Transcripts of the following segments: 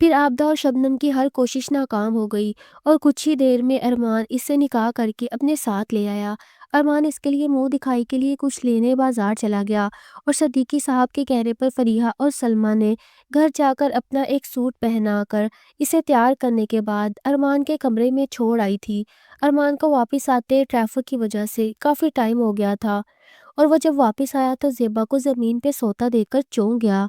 پھر آبدہ اور شبنم کی ہر کوشش ناکام ہو گئی اور کچھ ہی دیر میں ارمان اس سے نکاح کر کے اپنے ساتھ لے آیا۔ ارمان اس کے لیے منہ دکھائی کے لیے کچھ لینے بازار چلا گیا اور صدیقی صاحب کے کہنے پر فریحہ اور سلمیٰ نے گھر جا کر اپنا ایک سوٹ پہنا کر اسے تیار کرنے کے بعد ارمان کے کمرے میں چھوڑ آئی تھی۔ ارمان کو واپس آتے ٹریفک کی وجہ سے کافی ٹائم ہو گیا تھا اور وہ جب واپس آیا تو زیبا کو زمین پہ سوتا دیکھ کر چونک گیا۔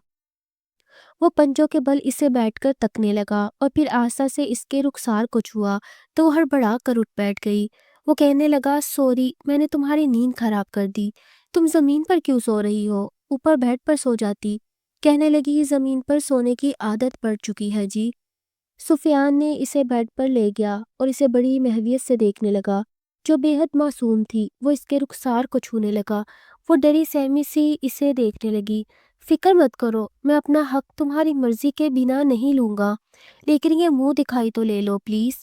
وہ پنجوں کے بل اسے بیٹھ کر تکنے لگا اور پھر آہستہ سے اس کے رخسار کو چھوا تو وہ ہڑبڑا کر اٹھ بیٹھ گئی۔ وہ کہنے لگا، سوری، میں نے تمہاری نیند خراب کر دی۔ تم زمین پر کیوں سو رہی ہو؟ اوپر بیڈ پر سو جاتی۔ کہنے لگی، زمین پر سونے کی عادت پڑ چکی ہے جی۔ سفیان نے اسے بیڈ پر لے گیا اور اسے بڑی محویت سے دیکھنے لگا جو بے حد معصوم تھی۔ وہ اس کے رخسار کو چھونے لگا۔ وہ ڈری سہمی سی اسے دیکھنے لگی۔ فکر مت کرو، میں اپنا حق تمہاری مرضی کے بنا نہیں لوں گا، لیکن یہ منہ دکھائی تو لے لو پلیز۔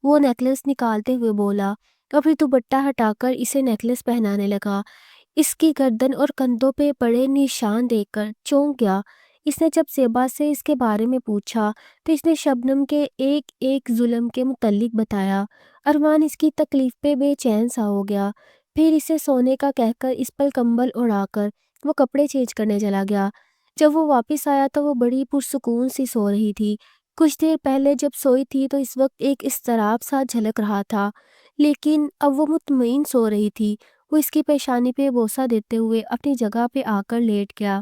وہ نیکلس نکالتے ہوئے بولا اور پھر دوپٹہ ہٹا کر اسے نیکلس پہنانے لگا۔ اس کی گردن اور کندھوں پہ پڑے نشان دیکھ کر چونک گیا۔ اس نے جب زیبا سے اس کے بارے میں پوچھا تو اس نے شبنم کے ایک ایک ظلم کے متعلق بتایا۔ ارمان اس کی تکلیف پہ بے چین سا ہو گیا۔ پھر اسے سونے کا کہہ کر اس پر کمبل اڑا کر وہ کپڑے چینج کرنے چلا گیا۔ جب وہ واپس آیا تو وہ بڑی پرسکون سی سو رہی تھی۔ کچھ دیر پہلے جب سوئی تھی تو اس وقت ایک اضطراب سا جھلک رہا تھا، لیکن اب وہ مطمئن سو رہی تھی۔ وہ اس کی پیشانی پہ بوسہ دیتے ہوئے اپنی جگہ پہ آ کر لیٹ گیا۔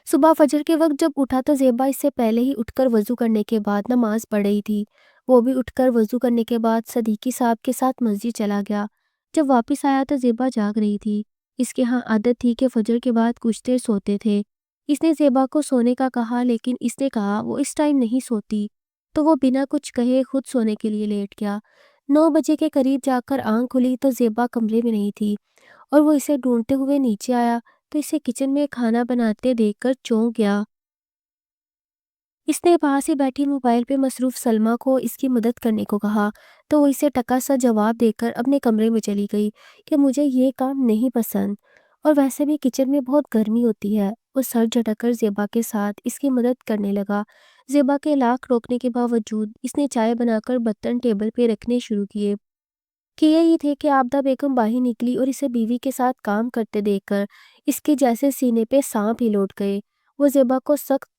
صبح فجر کے وقت جب اٹھا تو زیبا اس سے پہلے ہی اٹھ کر وضو کرنے کے بعد نماز پڑھ رہی تھی۔ وہ بھی اٹھ کر وضو کرنے کے بعد صدیقی صاحب کے ساتھ مسجد چلا گیا۔ جب واپس آیا تو زیبا جاگ رہی تھی۔ اس کے ہاں عادت تھی کہ فجر کے بعد کچھ دیر سوتے تھے۔ اس نے زیبا کو سونے کا کہا، لیکن اس نے کہا وہ اس ٹائم نہیں سوتی، تو وہ بنا کچھ کہے خود سونے کے لیے لیٹ گیا۔ 9 بجے کے قریب جا کر آنکھ کھلی تو زیبا کمرے میں نہیں تھی اور وہ اسے ڈھونڈتے ہوئے نیچے آیا تو اسے کچن میں کھانا بناتے دیکھ کر چونک گیا۔ اس نے پاس ہی بیٹھی موبائل پہ مصروف سلمیٰ کو اس کی مدد کرنے کو کہا تو وہ اسے ٹکا سا جواب دے کر اپنے کمرے میں چلی گئی کہ مجھے یہ کام نہیں پسند، اور ویسے بھی کچن میں بہت گرمی ہوتی ہے۔ وہ سر جھٹک کر زیبا کے ساتھ اس کی مدد کرنے لگا۔ زیبا کے لاکھ روکنے کے باوجود اس نے چائے بنا کر برتن ٹیبل پہ رکھنے شروع کیے۔ ہی تھے کہ آبدہ بیگم باہر نکلی اور اسے بیوی کے ساتھ کام کرتے دیکھ کر اس کے جیسے سینے پہ سانپ ہی لوٹ گئے۔ وہ زیبا کو سخت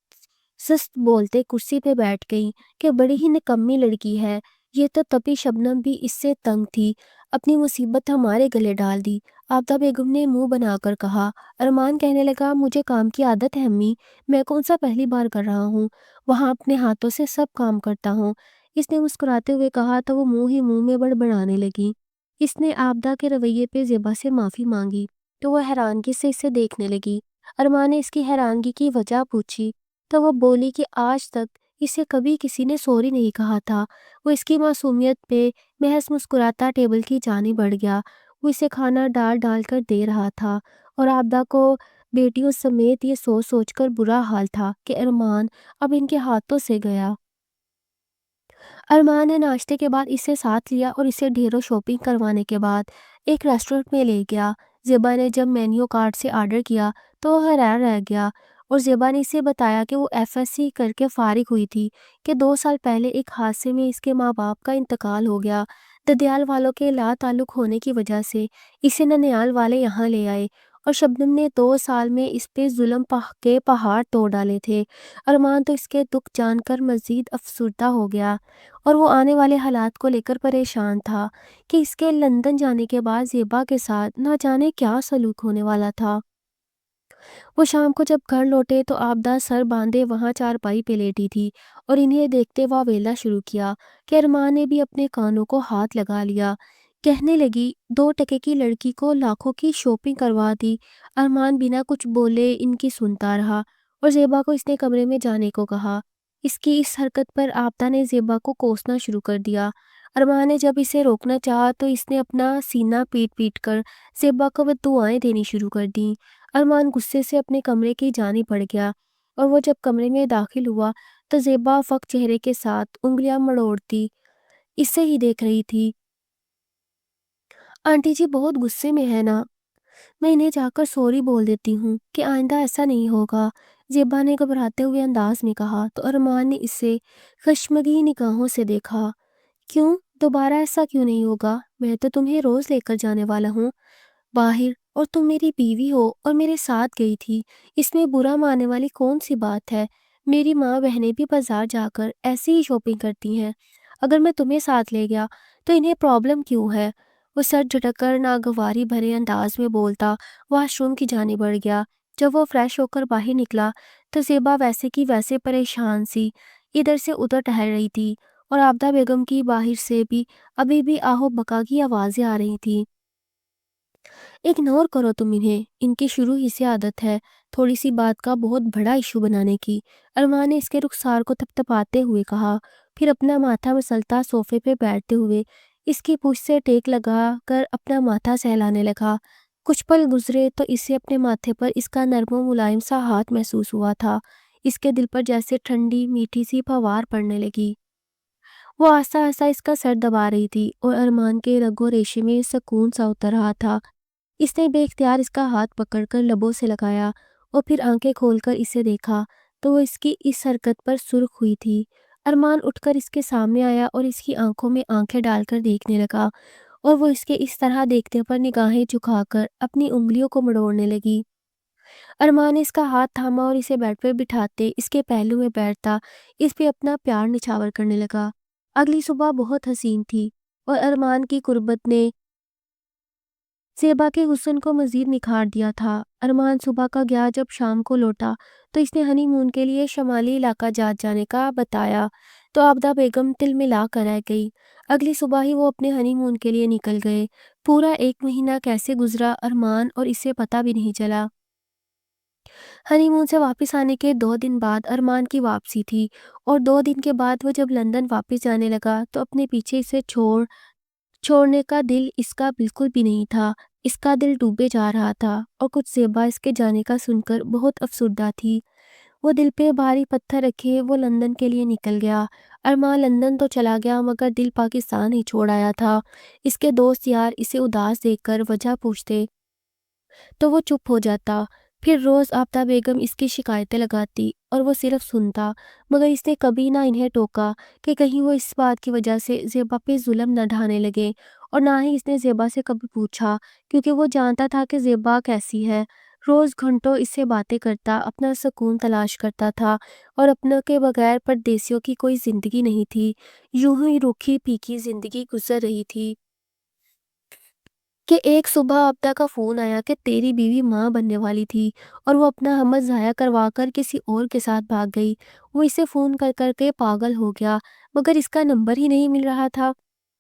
سست بولتے کرسی پہ بیٹھ گئی کہ بڑی ہی نکمی لڑکی ہے یہ، تو تبھی شبنم بھی اس سے تنگ تھی، اپنی مصیبت ہمارے گلے ڈال دی۔ آبدہ بیگم نے منہ بنا کر کہا۔ ارمان کہنے لگا، مجھے کام کی عادت ہے امی، میں کون سا پہلی بار کر رہا ہوں، وہاں اپنے ہاتھوں سے سب کام کرتا ہوں۔ اس نے مسکراتے ہوئے کہا تو وہ منہ ہی منہ میں بڑبڑانے لگی۔ اس نے آبدہ کے رویے پہ زیبا سے معافی مانگی تو وہ حیرانگی سے اسے دیکھنے لگی۔ ارمان نے اس کی حیرانگی کی وجہ پوچھی تو وہ بولی کہ آج تک اسے کبھی کسی نے سوری نہیں کہا تھا۔ وہ اس کی معصومیت پہ محض مسکراتا ٹیبل کی جانب بڑھ گیا۔ وہ اسے کھانا ڈال ڈال کر دے رہا تھا اور آبدہ کو بیٹیوں سمیت یہ سوچ سوچ کر برا حال تھا کہ ارمان اب ان کے ہاتھوں سے گیا۔ ارمان نے ناشتے کے بعد اسے ساتھ لیا اور اسے ڈھیروں شاپنگ کروانے کے بعد ایک ریسٹورنٹ میں لے گیا۔ زیبا نے جب مینیو کارڈ سے آرڈر کیا تو وہ حیران رہ گیا اور زیبا نے اسے بتایا کہ وہ ایف ایس سی کر کے فارغ ہوئی تھی کہ 2 سال پہلے ایک حادثے میں اس کے ماں باپ کا انتقال ہو گیا۔ ددیال والوں کے لا تعلق ہونے کی وجہ سے اسے ننیال والے یہاں لے آئے اور شبنم نے 2 سال میں اس پہ ظلم کے پہاڑ توڑ ڈالے تھے۔ ارمان تو اس کے دکھ جان کر مزید افسردہ ہو گیا اور وہ آنے والے حالات کو لے کر پریشان تھا کہ اس کے لندن جانے کے بعد زیبا کے ساتھ نہ جانے کیا سلوک ہونے والا تھا۔ وہ شام کو جب گھر لوٹے تو آبدہ سر باندھے وہاں چارپائی پہ لیٹی تھی اور انہیں دیکھتے واویلا شروع کیا کہ ارمان نے بھی اپنے کانوں کو ہاتھ لگا لیا۔ کہنے لگی، 2 ٹکے کی لڑکی کو لاکھوں کی شاپنگ کروا دی۔ ارمان بنا کچھ بولے ان کی سنتا رہا اور زیبا کو اس نے کمرے میں جانے کو کہا۔ اس کی اس حرکت پر آبدہ نے زیبا کو کوسنا شروع کر دیا۔ ارمان نے جب اسے روکنا چاہا تو اس نے اپنا سینہ پیٹ پیٹ کر زیبا کو دعائیں دینی شروع کر دیں۔ ارمان غصے سے اپنے کمرے کی جانب بڑھ گیا اور وہ جب کمرے میں داخل ہوا تو زیبا فک چہرے کے ساتھ انگلیاں مڑوڑتی اسے ہی دیکھ رہی تھی۔ آنٹی جی بہت غصے میں ہے نا، میں انہیں جا کر سوری بول دیتی ہوں کہ آئندہ ایسا نہیں ہوگا۔ زیبا نے گھبراتے ہوئے انداز میں کہا تو ارمان نے اسے خشمگین نگاہوں سے دیکھا۔ کیوں؟ دوبارہ ایسا کیوں نہیں ہوگا؟ میں تو تمہیں روز لے کر جانے والا ہوں باہر، اور تم میری بیوی ہو اور میرے ساتھ گئی تھی۔ اس میں برا ماننے والی کون سی بات ہے؟ میری ماں بہنیں بھی بازار جا کر ایسی ہی شاپنگ کرتی ہیں۔ اگر میں تمہیں ساتھ لے گیا تو انہیں پرابلم کیوں ہے؟ وہ سر جھٹک کر ناگواری بھرے انداز میں بولتا واش روم کی جانب بڑھ گیا۔ جب وہ فریش ہو کر باہر نکلا تو زیبا ویسے کی ویسے پریشان سی ادھر سے ادھر ٹہل رہی تھی، اور عابدہ بیگم کی باہر سے بھی ابھی بھی آہو بکا کی آوازیں آ رہی تھی۔ اگنور کرو تم انہیں، ان کی شروع ہی سے عادت ہے تھوڑی سی بات کا بہت بڑا ایشو بنانے کی، ارمان نے اس کے رخسار کو تپتپاتے ہوئے کہا، پھر اپنا ماتھا مسلتا صوفے پہ بیٹھتے ہوئے اس کی پوچھ سے ٹیک لگا کر اپنا ماتھا سہلانے لگا۔ کچھ پل گزرے تو اسے اپنے ماتھے پر اس کا نرم و ملائم سا ہاتھ محسوس ہوا تھا، اس کے دل پر جیسے ٹھنڈی میٹھی سی پھوار پڑنے لگی۔ وہ آہستہ آہستہ اس کا سر دبا رہی تھی اور ارمان کے رگ و ریشے میں سکون سا اتر رہا تھا۔ اس نے بے اختیار اس کا ہاتھ پکڑ کر لبوں سے لگایا اور پھر آنکھیں کھول کر اسے دیکھا تو وہ اس کی اس حرکت پر سرخ ہوئی تھی۔ ارمان اٹھ کر اس کے سامنے آیا اور اس کی آنکھوں میں آنکھیں ڈال کر دیکھنے لگا، اور وہ اس کے اس طرح دیکھنے پر نگاہیں جھکا کر اپنی انگلیوں کو مڑوڑنے لگی۔ ارمان نے اس کا ہاتھ تھاما اور اسے بیڈ پہ بٹھاتے اس کے پہلو میں بیٹھتا اس پہ اپنا پیار نچھاور کرنے لگا۔ اگلی صبح بہت حسین تھی اور ارمان کی قربت نے زیبا کے حسن کو مزید نکھار دیا تھا۔ ارمان صبح کا گیا، جب شام کو لوٹا تو اس نے ہنی مون کے لیے شمالی علاقہ جانے کا بتایا تو عابدہ بیگم تل ملا کر رہ گئی۔ اگلی صبح ہی وہ اپنے ہنی مون کے لیے نکل گئے۔ پورا 1 مہینہ کیسے گزرا ارمان اور اسے پتہ بھی نہیں چلا۔ ہنی مون سے واپس آنے کے 2 دن بعد ارمان کی واپسی تھی، اور 2 دن کے بعد وہ جب لندن واپس جانے لگا تو اپنے پیچھے اسے چھوڑنے کا دل اس کا بالکل بھی نہیں تھا۔ اس کا دل ڈوبے جا رہا تھا، اور کچھ زیبا اس کے جانے کا سن کر بہت افسردہ تھی۔ وہ دل پہ بھاری پتھر رکھے وہ لندن کے لیے نکل گیا۔ ارمان لندن تو چلا گیا مگر دل پاکستان ہی چھوڑ آیا تھا۔ اس کے دوست یار اسے اداس دیکھ کر وجہ پوچھتے تو وہ چپ ہو جاتا، پھر روز عابدہ بیگم اس کی شکایتیں لگاتی اور وہ صرف سنتا، مگر اس نے کبھی نہ انہیں ٹوکا کہ کہیں وہ اس بات کی وجہ سے زیبا پہ ظلم نہ ڈھانے لگے، اور نہ ہی اس نے زیبا سے کبھی پوچھا، کیونکہ وہ جانتا تھا کہ زیبا کیسی ہے۔ روز گھنٹوں اس سے باتیں کرتا، اپنا سکون تلاش کرتا تھا، اور اپنا کے بغیر پردیسیوں کی کوئی زندگی نہیں تھی، یوں ہی روکھی پھیکی زندگی گزر رہی تھی کہ ایک صبح عابدہ کا فون آیا کہ تیری بیوی ماں بننے والی تھی، اور وہ اپنا حمل ضائع کروا کر کسی اور کے ساتھ بھاگ گئی۔ وہ اسے فون کر کر کے پاگل ہو گیا، مگر اس کا نمبر ہی نہیں مل رہا تھا۔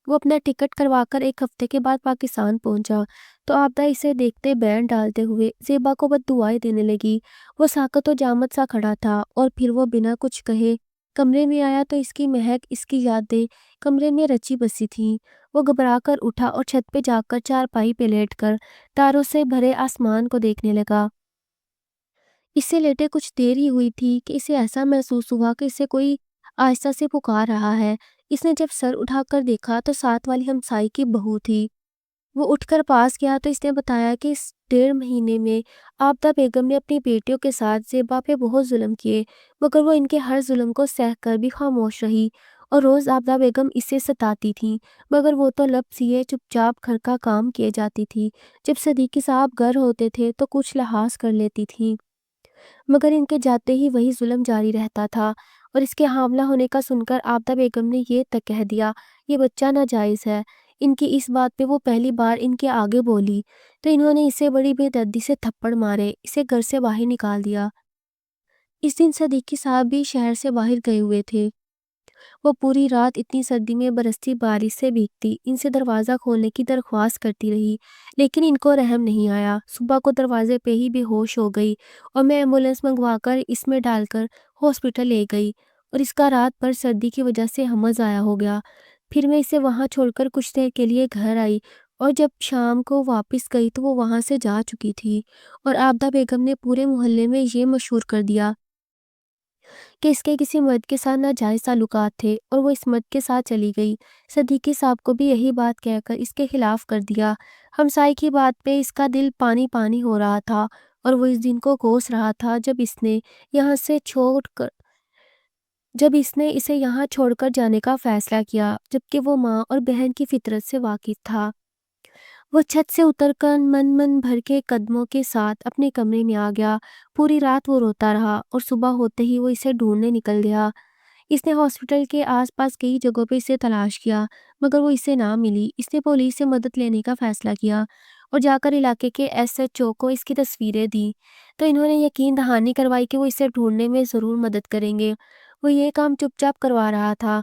وہ اپنا ٹکٹ کروا کر 1 ہفتے کے بعد پاکستان پہنچا تو عابدہ اسے دیکھتے بین ڈالتے ہوئے زیبا کو بد دعائیں دینے لگی۔ وہ ساکت و جامد سا کھڑا تھا، اور پھر وہ بنا کچھ کہے کمرے میں آیا تو اس کی مہک، اس کی یادیں کمرے میں رچی بسی تھیں۔ وہ گھبرا کر اٹھا اور چھت پہ جا کر چارپائی پہ لیٹ کر تاروں سے بھرے آسمان کو دیکھنے لگا۔ اس سے لیٹے کچھ دیر ہی ہوئی تھی کہ اسے ایسا محسوس ہوا کہ اسے کوئی آہستہ سے پکار رہا ہے۔ اس نے جب سر اٹھا کر دیکھا تو ساتھ والی ہمسائی کی بہو تھی۔ وہ اٹھ کر پاس گیا تو اس نے بتایا کہ اس 1.5 مہینے میں عابدہ بیگم نے اپنی بیٹیوں کے ساتھ زیبا پہ بہت ظلم کیے، مگر وہ ان کے ہر ظلم کو سہ کر بھی خاموش رہی، اور روز عابدہ بیگم اسے ستاتی تھی، مگر وہ تو لب سیے چپ چاپ گھر کا کام کیے جاتی تھی۔ جب صدیقی صاحب گھر ہوتے تھے تو کچھ لحاظ کر لیتی تھی، مگر ان کے جاتے ہی وہی ظلم جاری رہتا تھا۔ اور اس کے حاملہ ہونے کا سن کر عابدہ بیگم نے یہ تک کہہ دیا یہ بچہ ناجائز ہے۔ ان کی اس بات پہ وہ پہلی بار ان کے آگے بولی تو انہوں نے اسے بڑی بے دردی سے تھپڑ مارے، اسے گھر سے باہر نکال دیا۔ اس دن صدیقی صاحب بھی شہر سے باہر گئے ہوئے تھے۔ وہ پوری رات اتنی سردی میں برستی بارش سے بھیگتی ان سے دروازہ کھولنے کی درخواست کرتی رہی، لیکن ان کو رحم نہیں آیا۔ صبح کو دروازے پہ ہی بے ہوش ہو گئی، اور میں ایمبولینس منگوا کر اس میں ڈال کر ہاسپٹل لے گئی، اور اس کا رات بھر سردی کی وجہ سے حمل ضائع ہو گیا۔ پھر میں اسے وہاں چھوڑ کر کچھ دیر کے لیے گھر آئی، اور جب شام کو واپس گئی تو وہ وہاں سے جا چکی تھی، اور عابدہ بیگم نے پورے محلے میں یہ مشہور کر دیا کہ اس کے کسی مرد کے ساتھ ناجائز تعلقات تھے، اور وہ اس مرد کے ساتھ چلی گئی۔ صدیقی صاحب کو بھی یہی بات کہہ کر اس کے خلاف کر دیا۔ ہمسائی کی بات پہ اس کا دل پانی پانی ہو رہا تھا، اور وہ اس دن کو کوس رہا تھا جب اس نے اسے یہاں چھوڑ کر جانے کا فیصلہ کیا، جبکہ وہ ماں اور بہن کی فطرت سے واقف تھا۔ وہ چھت سے اتر کر من بھر کے قدموں کے ساتھ اپنے کمرے میں آ گیا۔ پوری رات وہ روتا رہا اور صبح ہوتے ہی وہ اسے ڈھونڈنے نکل گیا۔ اس نے ہاسپٹل کے آس پاس کئی جگہوں پہ اسے تلاش کیا، مگر وہ اسے نہ ملی۔ اس نے پولیس سے مدد لینے کا فیصلہ کیا اور جا کر علاقے کے SHO کو اس کی تصویریں دیں، تو انہوں نے یقین دہانی کروائی کہ وہ اسے ڈھونڈنے میں ضرور مدد کریں گے۔ وہ یہ کام چپ چاپ کروا رہا تھا،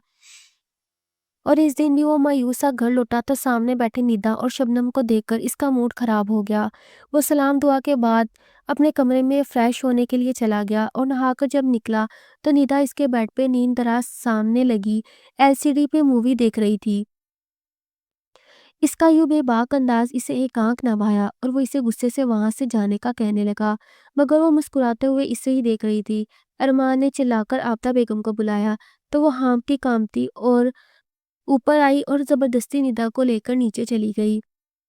اور اس دن بھی وہ مایوس سا گھر لوٹا تو سامنے بیٹھے ندا اور شبنم کو دیکھ کر اس کا موڈ خراب ہو گیا۔ وہ سلام دعا کے بعد اپنے کمرے میں فریش ہونے کے لیے چلا گیا اور نہا کر جب نکلا تو ندا اس کے بیڈ پہ نیند دراز سامنے لگی LCD پہ مووی دیکھ رہی تھی۔ اس کا یوں بے باک انداز اسے ایک آنکھ نہ بھایا اور وہ اسے غصے سے وہاں سے جانے کا کہنے لگا، مگر وہ مسکراتے ہوئے اسے ہی دیکھ رہی تھی۔ ارمان نے چلا کر آفتاب بیگم کو بلایا تو وہ ہانپتی کانپتی اور اوپر آئی اور زبردستی ندا کو لے کر نیچے چلی گئی۔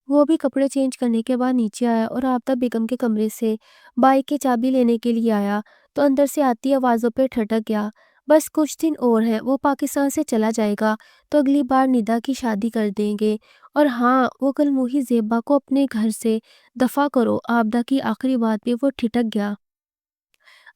وہ بھی کپڑے چینج کرنے کے بعد نیچے آیا اور آفتاب بیگم کے کمرے سے بائک کی چابی لینے کے لیے آیا تو اندر سے آتی آوازوں پہ ٹھٹک گیا۔ بس کچھ دن اور ہیں، وہ پاکستان سے چلا جائے گا تو اگلی بار ندا کی شادی کر دیں گے، اور ہاں، وہ کل موہی زیبا کو اپنے گھر سے دفع کرو۔ آفتاب کی آخری بات پہ وہ ٹھٹک گیا۔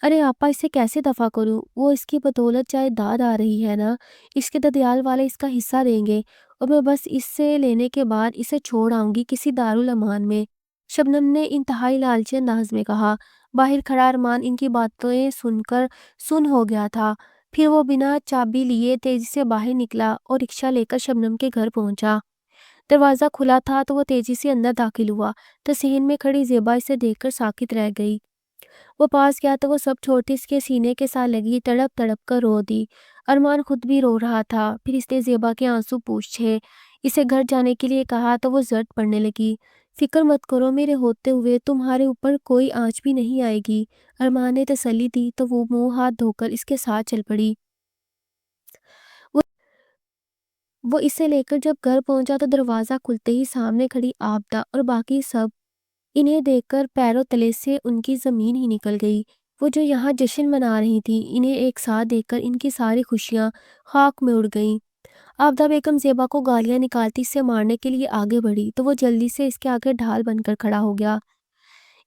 ارے آپا، اسے کیسے دفع کروں؟ وہ اس کی بدولت جائیداد آ رہی ہے نا، اس کے ددیال والے اس کا حصہ دیں گے اور میں بس اس سے لینے کے بعد اسے چھوڑ آؤں گی کسی دارالامان میں، شبنم نے انتہائی لالچی انداز میں کہا۔ باہر کھڑا ارمان ان کی باتیں سن کر سن ہو گیا تھا۔ پھر وہ بنا چابی لیے تیزی سے باہر نکلا اور رکشہ لے کر شبنم کے گھر پہنچا۔ دروازہ کھلا تھا تو وہ تیزی سے اندر داخل ہوا تو صحن میں کھڑی زیبا اسے دیکھ کر ساکت رہ گئی۔ وہ پاس گیا تو وہ سب چھوڑتی اس کے سینے کے ساتھ لگی تڑپ تڑپ کر رو دی۔ ارمان خود بھی رو رہا تھا۔ پھر اس نے زیبا کے آنسو پوچھے اسے گھر جانے کے لیے کہا تو وہ زرد پڑنے لگی۔ فکر مت کرو، میرے ہوتے ہوئے تمہارے اوپر کوئی آنچ بھی نہیں آئے گی، ارمان نے تسلی دی تو وہ منہ ہاتھ دھو کر اس کے ساتھ چل پڑی۔ وہ اسے لے کر جب گھر پہنچا تو دروازہ کھلتے ہی سامنے کھڑی آفتاب اور باقی سب انہیں دیکھ کر پیروں تلے سے ان کی زمین ہی نکل گئی۔ وہ جو یہاں جشن منا رہی تھی، انہیں ایک ساتھ دیکھ کر ان کی ساری خوشیاں خاک میں اڑ گئیں۔ آفتاب بیگم زیبا کو گالیاں نکالتی اسے مارنے کے لیے آگے بڑھی تو وہ جلدی سے اس کے آگے ڈھال بن کر کھڑا ہو گیا۔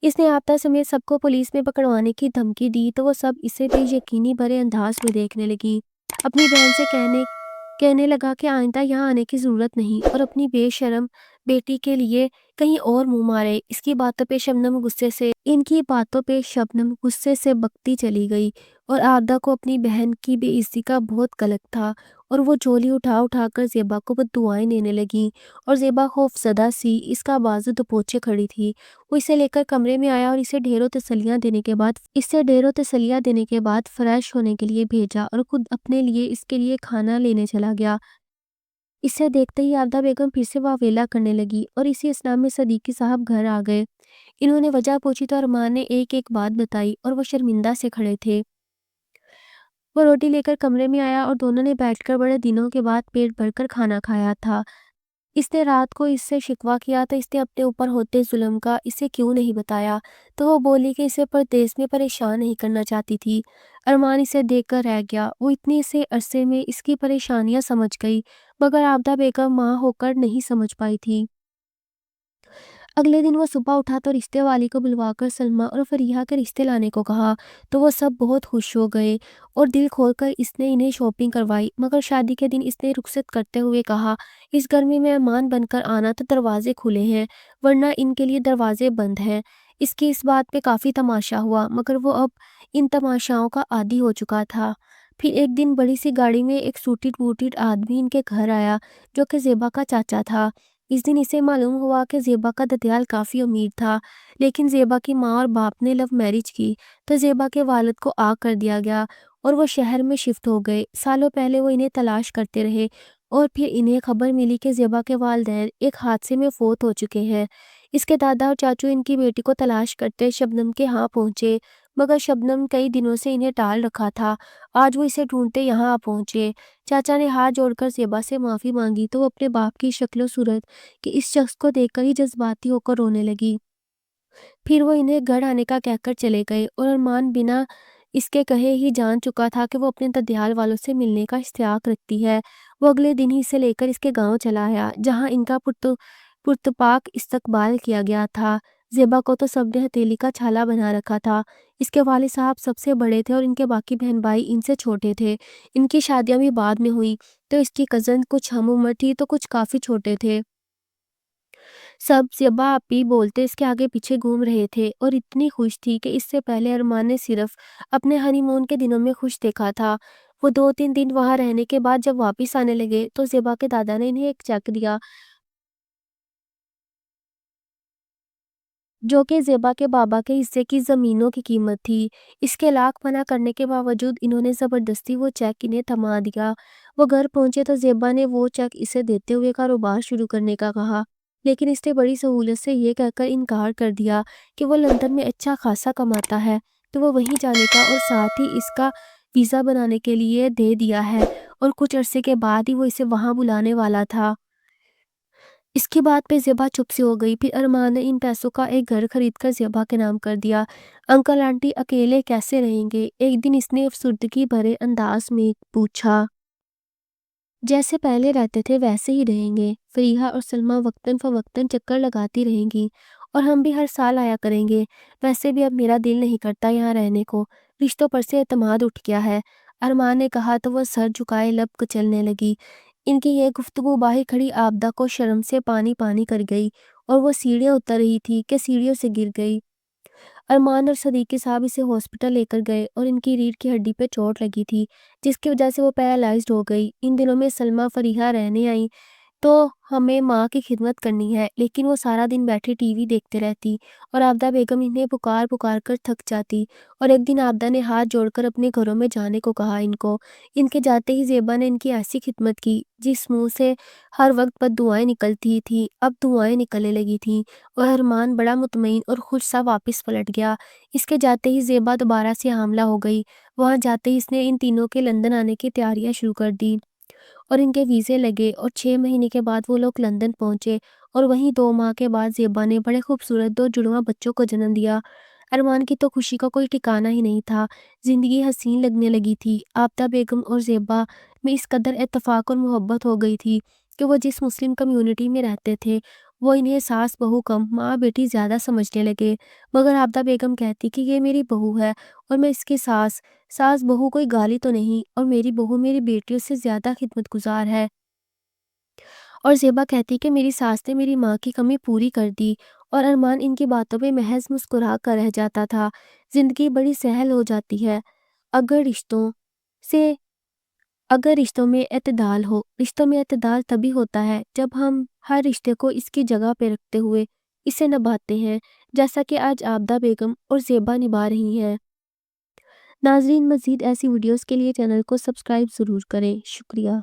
اس نے آفتاب سمیت سب کو پولیس میں پکڑوانے کی دھمکی دی تو وہ سب اسے بے یقینی بھرے انداز میں دیکھنے لگی۔ اپنی بہن سے کہنے لگا کہ آئندہ یہاں آنے کی ضرورت نہیں اور اپنی بے شرم بیٹی کے لیے کہیں اور منہ مارے۔ ان کی باتوں پہ شبنم غصے سے بکتی چلی گئی اور آفتاب کو اپنی بہن کی بے عزتی کا بہت قلق تھا اور وہ جھولی اٹھا کر زیبا کو بددعائیں دینے لگی اور زیبا خوف زدہ سی اس کا بازو دبوچے کھڑی تھی۔ وہ اسے لے کر کمرے میں آیا اور اسے ڈھیروں تسلیاں دینے کے بعد فریش ہونے کے لیے بھیجا اور خود اپنے لیے اس کے لیے کھانا لینے چلا گیا۔ اسے دیکھتے ہی آفتاب بیگم پھر سے واویلا کرنے لگی اور اسی اثناء میں صدیقی صاحب گھر آ گئے۔ انہوں نے وجہ پوچھی تو ارمان نے ایک ایک بات بتائی اور وہ شرمندہ سے کھڑے تھے۔ وہ روٹی لے کر کمرے میں آیا اور دونوں نے بیٹھ کر بڑے دنوں کے بعد پیٹ بھر کر کھانا کھایا تھا۔ اس نے رات کو اس سے شکوہ کیا تو اس نے اپنے اوپر ہوتے ظلم کا اسے کیوں نہیں بتایا، تو وہ بولی کہ اسے پردیس میں پریشان نہیں کرنا چاہتی تھی۔ ارمان اسے دیکھ کر رہ گیا۔ وہ اتنی سے عرصے میں اس کی پریشانیاں سمجھ گئی، مگر آفتاب بیگم ماں ہو کر نہیں سمجھ پائی تھی۔ اگلے دن وہ صبح اٹھا تو رشتے والی کو بلوا کر سلمیٰ اور فریحہ کے رشتے لانے کو کہا تو وہ سب بہت خوش ہو گئے اور دل کھول کر اس نے انہیں شاپنگ کروائی، مگر شادی کے دن اس نے رخصت کرتے ہوئے کہا اس گھر میں مہمان بن کر آنا تو دروازے کھلے ہیں ورنہ ان کے لیے دروازے بند ہیں۔ اس کی اس بات پہ کافی تماشا ہوا، مگر وہ اب ان تماشاؤں کا عادی ہو چکا تھا۔ پھر ایک دن بڑی سی گاڑی میں ایک سوٹڈ بوٹڈ آدمی ان کے گھر آیا جو کہ زیبا کا چاچا تھا۔ اس دن اسے معلوم ہوا کہ زیبا کا ددیال کافی امیر تھا، لیکن زیبا کی ماں اور باپ نے لو میرج کی تو زیبا کے والد کو آگ کر دیا گیا اور وہ شہر میں شفٹ ہو گئے۔ سالوں پہلے وہ انہیں تلاش کرتے رہے اور پھر انہیں خبر ملی کہ زیبا کے والدین ایک حادثے میں فوت ہو چکے ہیں۔ اس کے دادا اور چاچو ان کی بیٹی کو تلاش کرتے شبنم کے ہاں پہنچے، مگر شبنم کئی دنوں سے انہیں ٹال رکھا تھا۔ آج وہ اسے ڈھونڈتے یہاں آ پہنچے۔ چاچا نے ہاتھ جوڑ کر زیبا سے معافی مانگی تو وہ اپنے باپ کی شکل و صورت کہ اس شخص کو دیکھ کر ہی جذباتی ہو کر رونے لگی۔ پھر وہ انہیں گھر آنے کا کہہ کر چلے گئے اور ارمان بنا اس کے کہے ہی جان چکا تھا کہ وہ اپنے ددیال والوں سے ملنے کا اشتیاق رکھتی ہے۔ وہ اگلے دن ہی اسے لے کر اس کے گاؤں چلا آیا جہاں ان کا پرتپاک استقبال کیا گیا تھا۔ زیبا کو تو سب نے ہتھیلی کا چھالا بنا رکھا تھا۔ اس کے والد صاحب سب سے بڑے تھے اور ان کے باقی بہن بھائی ان سے چھوٹے تھے۔ ان کی شادیاں بھی بعد میں ہوئی تو اس کی کزن کچھ ہم عمر تھی تو کچھ کافی چھوٹے تھے۔ سب زیبا آپی بولتے اس کے آگے پیچھے گھوم رہے تھے اور اتنی خوش تھی کہ اس سے پہلے ارمان نے صرف اپنے ہنی مون کے دنوں میں خوش دیکھا تھا۔ وہ 2-3 دن وہاں رہنے کے بعد جب واپس آنے لگے تو زیبا کے دادا نے انہیں ایک چیک دیا جو کہ زیبا کے بابا کے حصے کی زمینوں کی قیمت تھی۔ اس کے لاکھ منع کرنے کے باوجود انہوں نے زبردستی وہ چیک انہیں تھما دیا۔ وہ گھر پہنچے تو زیبا نے وہ چیک اسے دیتے ہوئے کاروبار شروع کرنے کا کہا، لیکن اس نے بڑی سہولت سے یہ کہہ کر انکار کر دیا کہ وہ لندن میں اچھا خاصا کماتا ہے تو وہ وہیں جانے کا اور ساتھ ہی اس کا ویزا بنانے کے لیے دے دیا ہے اور کچھ عرصے کے بعد ہی وہ اسے وہاں بلانے والا تھا۔ اس کی بات پہ زیبا چپ سی ہو گئی۔ پھر ارمان نے ان پیسوں کا ایک گھر خرید کر زیبا کے نام کر دیا۔ انکل آنٹی اکیلے کیسے رہیں گے؟ ایک دن اس نے افسردگی بھرے انداز میں پوچھا۔ جیسے پہلے رہتے تھے ویسے ہی رہیں گے۔ فریحہ اور سلمیٰ وقتاً فوقتاً چکر لگاتی رہیں گی اور ہم بھی ہر سال آیا کریں گے۔ ویسے بھی اب میرا دل نہیں کرتا یہاں رہنے کو، رشتوں پر سے اعتماد اٹھ گیا ہے، ارمان نے کہا تو وہ سر جھکائے لب کچلنے لگی۔ ان کی یہ گفتگو باہر کھڑی آبدہ کو شرم سے پانی پانی کر گئی اور وہ سیڑھیاں اتر رہی تھی کہ سیڑھیوں سے گر گئی۔ ارمان اور صدیقی صاحب اسے ہاسپٹل لے کر گئے اور ان کی ریڑھ کی ہڈی پہ چوٹ لگی تھی جس کی وجہ سے وہ پیرالائزڈ ہو گئی۔ ان دنوں میں سلمیٰ فریحہ رہنے آئیں تو ہمیں ماں کی خدمت کرنی ہے، لیکن وہ سارا دن بیٹھے ٹی وی دیکھتے رہتی اور عابدہ بیگم انہیں پکار پکار کر تھک جاتی اور ایک دن عابدہ نے ہاتھ جوڑ کر اپنے گھروں میں جانے کو کہا ان کو۔ ان کے جاتے ہی زیبا نے ان کی ایسی خدمت کی جس منہ سے ہر وقت بد دعائیں نکلتی تھی اب دعائیں نکلنے لگی تھیں اور ارمان بڑا مطمئن اور خوش سا واپس پلٹ گیا۔ اس کے جاتے ہی زیبا دوبارہ سے حاملہ ہو گئی۔ وہاں جاتے ہی اس نے ان تینوں کے لندن آنے کی تیاریاں شروع کر دی اور ان کے ویزے لگے اور 6 مہینے کے بعد وہ لوگ لندن پہنچے اور وہیں 2 ماہ کے بعد زیبا نے بڑے خوبصورت 2 جڑواں بچوں کو جنم دیا۔ ارمان کی تو خوشی کا کوئی ٹھکانہ ہی نہیں تھا، زندگی حسین لگنے لگی تھی۔ عابدہ بیگم اور زیبا میں اس قدر اتفاق اور محبت ہو گئی تھی کہ وہ جس مسلم کمیونٹی میں رہتے تھے وہ انہیں ساس بہو کم ماں بیٹی زیادہ سمجھنے لگے، مگر عابدہ بیگم کہتی کہ یہ میری بہو ہے اور میں اس کی ساس بہو کوئی گالی تو نہیں اور میری بہو میری بیٹیوں سے زیادہ خدمت گزار ہے۔ اور زیبا کہتی کہ میری ساس نے میری ماں کی کمی پوری کر دی اور ارمان ان کی باتوں پہ محض مسکرا کر رہ جاتا تھا۔ زندگی بڑی سہل ہو جاتی ہے اگر سے رشتوں میں اعتدال ہو۔ رشتوں میں اعتدال تبھی ہوتا ہے جب ہم ہر رشتے کو اس کی جگہ پہ رکھتے ہوئے اسے نبھاتے ہیں جیسا کہ آج عابدہ بیگم اور زیبا نبھا رہی ہیں۔ ناظرین، مزید ایسی ویڈیوز کے لیے چینل کو سبسکرائب ضرور کریں۔ شکریہ۔